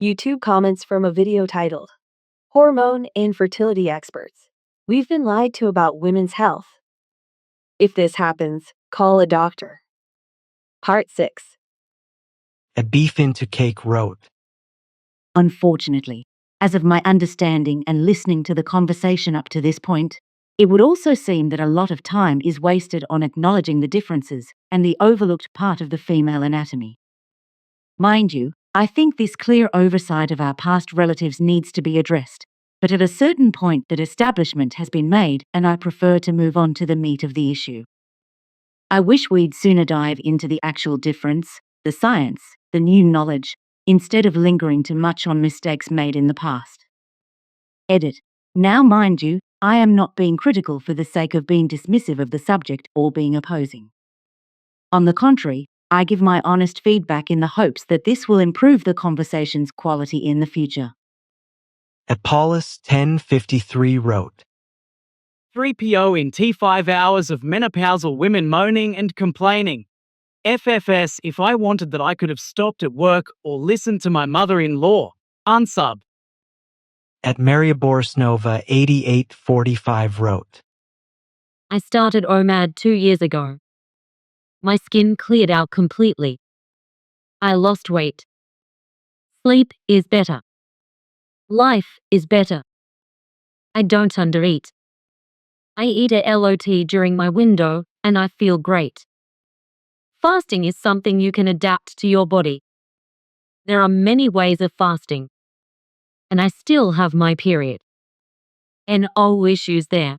YouTube comments from a video titled, Hormone and Fertility Experts. We've been lied to about women's health. If this happens, call a doctor. Part 6. A beef into cake wrote. Unfortunately, as of my understanding and listening to the conversation up to this point, it would also seem that a lot of time is wasted on acknowledging the differences and the overlooked part of the female anatomy. Mind you, I think this clear oversight of our past relatives needs to be addressed, but at a certain point that establishment has been made and I prefer to move on to the meat of the issue. I wish we'd sooner dive into the actual difference, the science, the new knowledge, instead of lingering too much on mistakes made in the past. Edit. Now mind you, I am not being critical for the sake of being dismissive of the subject or being opposing. On the contrary, I give my honest feedback in the hopes that this will improve the conversation's quality in the future. Apollos 1053 wrote. 3PO in T5 hours of menopausal women moaning and complaining. FFS, if I wanted that I could have stopped at work or listened to my mother-in-law. Unsub. At Mariaboris Nova 8845 wrote. I started OMAD 2 years ago. My skin cleared out completely. I lost weight. Sleep is better. Life is better. I don't undereat. I eat a lot during my window, and I feel great. Fasting is something you can adapt to your body. There are many ways of fasting. And I still have my period. And no issues there.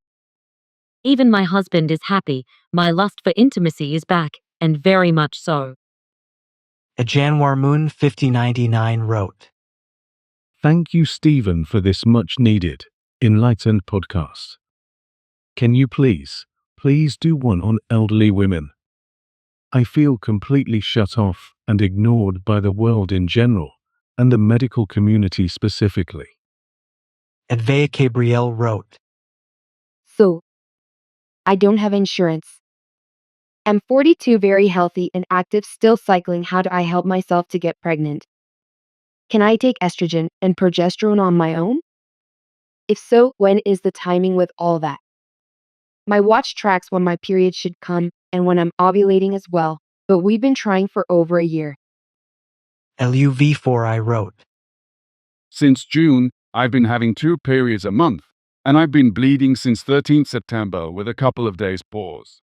Even my husband is happy. My lust for intimacy is back, and very much so. A Januar Moon 5099 wrote. Thank you, Stephen, for this much-needed, enlightened podcast. Can you please do one on elderly women? I feel completely shut off and ignored by the world in general, and the medical community specifically. Advea Gabriel wrote. So, I don't have insurance. I'm 42, very healthy and active, still cycling. How do I help myself to get pregnant? Can I take estrogen and progesterone on my own? If so, when is the timing with all that? My watch tracks when my period should come and when I'm ovulating as well, but we've been trying for over a year. LUV4I wrote. Since June, I've been having 2 periods a month, and I've been bleeding since 13th September with a couple of days pause.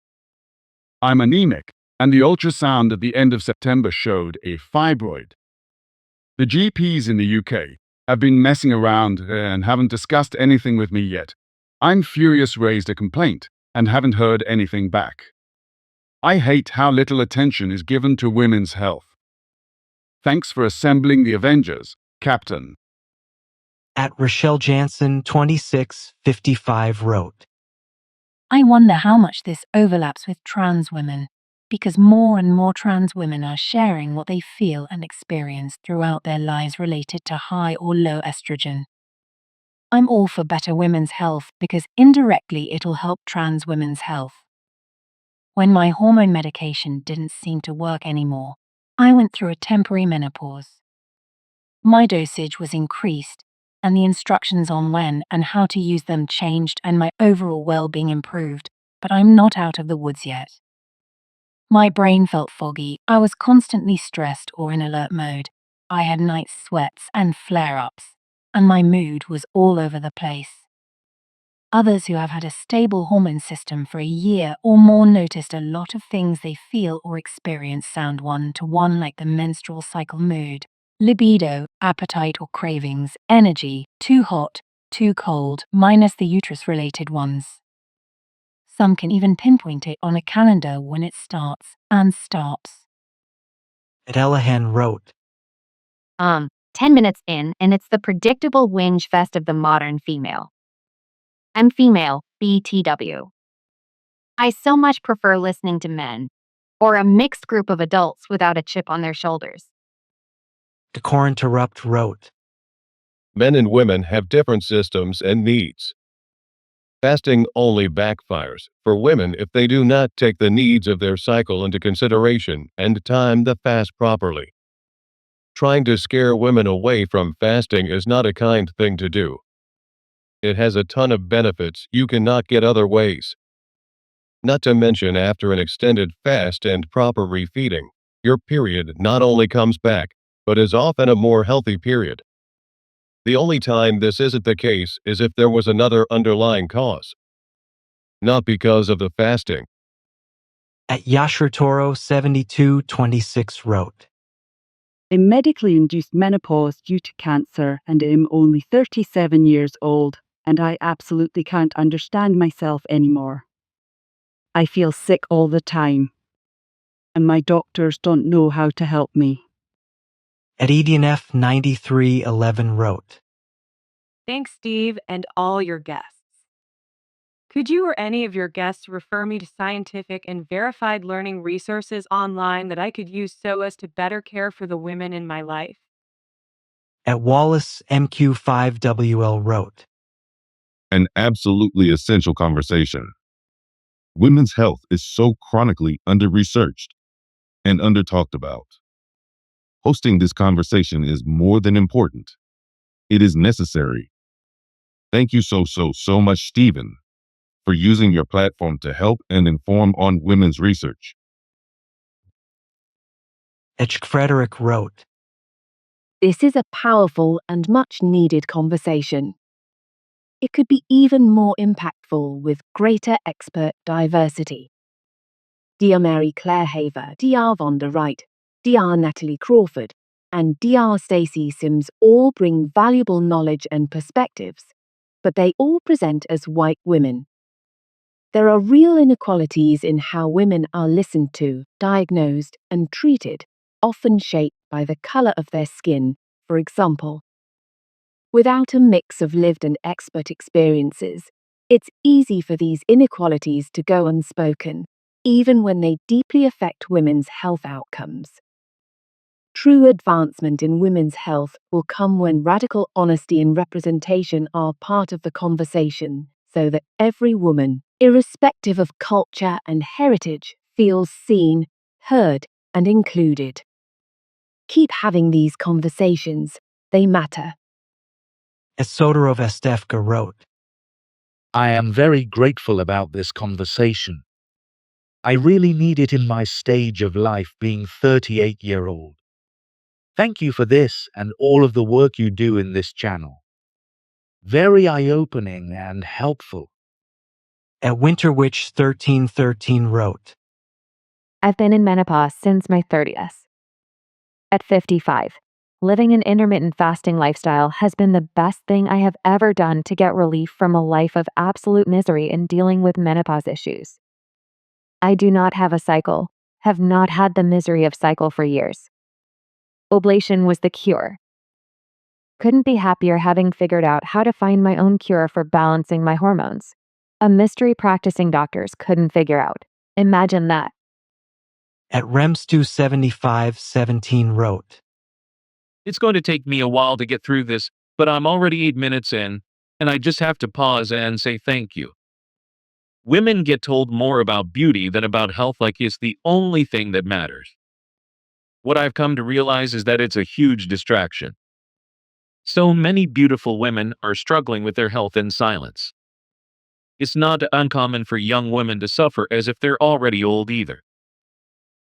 I'm anemic, and the ultrasound at the end of September showed a fibroid. The GPs in the UK have been messing around and haven't discussed anything with me yet. I'm furious, raised a complaint, and haven't heard anything back. I hate how little attention is given to women's health. Thanks for assembling the Avengers, Captain. At Rochelle Jansen 2655 wrote. I wonder how much this overlaps with trans women, because more and more trans women are sharing what they feel and experience throughout their lives related to high or low estrogen. I'm all for better women's health because indirectly it'll help trans women's health. When my hormone medication didn't seem to work anymore, I went through a temporary menopause. My dosage was increased, and the instructions on when and how to use them changed, and my overall well-being improved, but I'm not out of the woods yet. My brain felt foggy, I was constantly stressed or in alert mode, I had night sweats and flare-ups, and my mood was all over the place. Others who have had a stable hormone system for a year or more noticed a lot of things they feel or experience sound one-to-one, like the menstrual cycle mood, libido, appetite or cravings, energy, too hot, too cold, minus the uterus-related ones. Some can even pinpoint it on a calendar when it starts and stops. At Elahan wrote. 10 minutes in, and it's the predictable whinge fest of the modern female. I'm female, BTW. I so much prefer listening to men, or a mixed group of adults without a chip on their shoulders. Decorinterrupt wrote. Men and women have different systems and needs. Fasting only backfires for women if they do not take the needs of their cycle into consideration and time the fast properly. Trying to scare women away from fasting is not a kind thing to do. It has a ton of benefits you cannot get other ways. Not to mention, after an extended fast and proper refeeding, your period not only comes back, but is often a more healthy period. The only time this isn't the case is if there was another underlying cause. Not because of the fasting. At Yashratoro 7226 wrote, I'm medically induced menopause due to cancer and am only 37 years old, and I absolutely can't understand myself anymore. I feel sick all the time, and my doctors don't know how to help me. At EDNF 9311 wrote, Thanks, Steve, and all your guests. Could you or any of your guests refer me to scientific and verified learning resources online that I could use so as to better care for the women in my life? At Wallace MQ5WL wrote, An absolutely essential conversation. Women's health is so chronically under-researched and under-talked about. Hosting this conversation is more than important. It is necessary. Thank you so much, Stephen, for using your platform to help and inform on women's research. At Frederick wrote, This is a powerful and much needed conversation. It could be even more impactful with greater expert diversity. Dear Mary Claire Haver, Dr. Vonda Wright, Dr. Natalie Crawford, and Dr. Stacey Sims all bring valuable knowledge and perspectives, but they all present as white women. There are real inequalities in how women are listened to, diagnosed, and treated, often shaped by the color of their skin, for example. Without a mix of lived and expert experiences, it's easy for these inequalities to go unspoken, even when they deeply affect women's health outcomes. True advancement in women's health will come when radical honesty and representation are part of the conversation, so that every woman, irrespective of culture and heritage, feels seen, heard, and included. Keep having these conversations. They matter. As Sodorov Estevka wrote, I am very grateful about this conversation. I really need it in my stage of life, being 38-year-old. Thank you for this and all of the work you do in this channel. Very eye-opening and helpful. At Winterwitch 1313 wrote, I've been in menopause since my 30th. At 55, living an intermittent fasting lifestyle has been the best thing I have ever done to get relief from a life of absolute misery in dealing with menopause issues. I do not have a cycle, have not had the misery of cycle for years. Oblation was the cure. Couldn't be happier having figured out how to find my own cure for balancing my hormones. A mystery practicing doctors couldn't figure out. Imagine that. At Remstu7517 wrote, It's going to take me a while to get through this, but I'm already 8 minutes in, and I just have to pause and say thank you. Women get told more about beauty than about health, like it's the only thing that matters. What I've come to realize is that it's a huge distraction. So many beautiful women are struggling with their health in silence. It's not uncommon for young women to suffer as if they're already old either.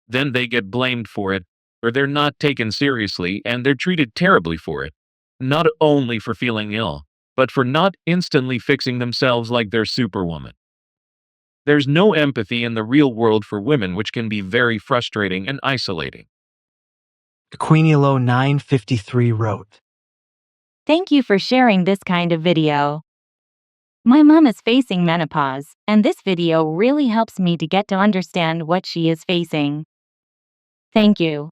Then they get blamed for it, or they're not taken seriously and they're treated terribly for it. Not only for feeling ill, but for not instantly fixing themselves like they're Superwoman. There's no empathy in the real world for women, which can be very frustrating and isolating. Queenielo 953 wrote, Thank you for sharing this kind of video. My mom is facing menopause, and this video really helps me to get to understand what she is facing. Thank you.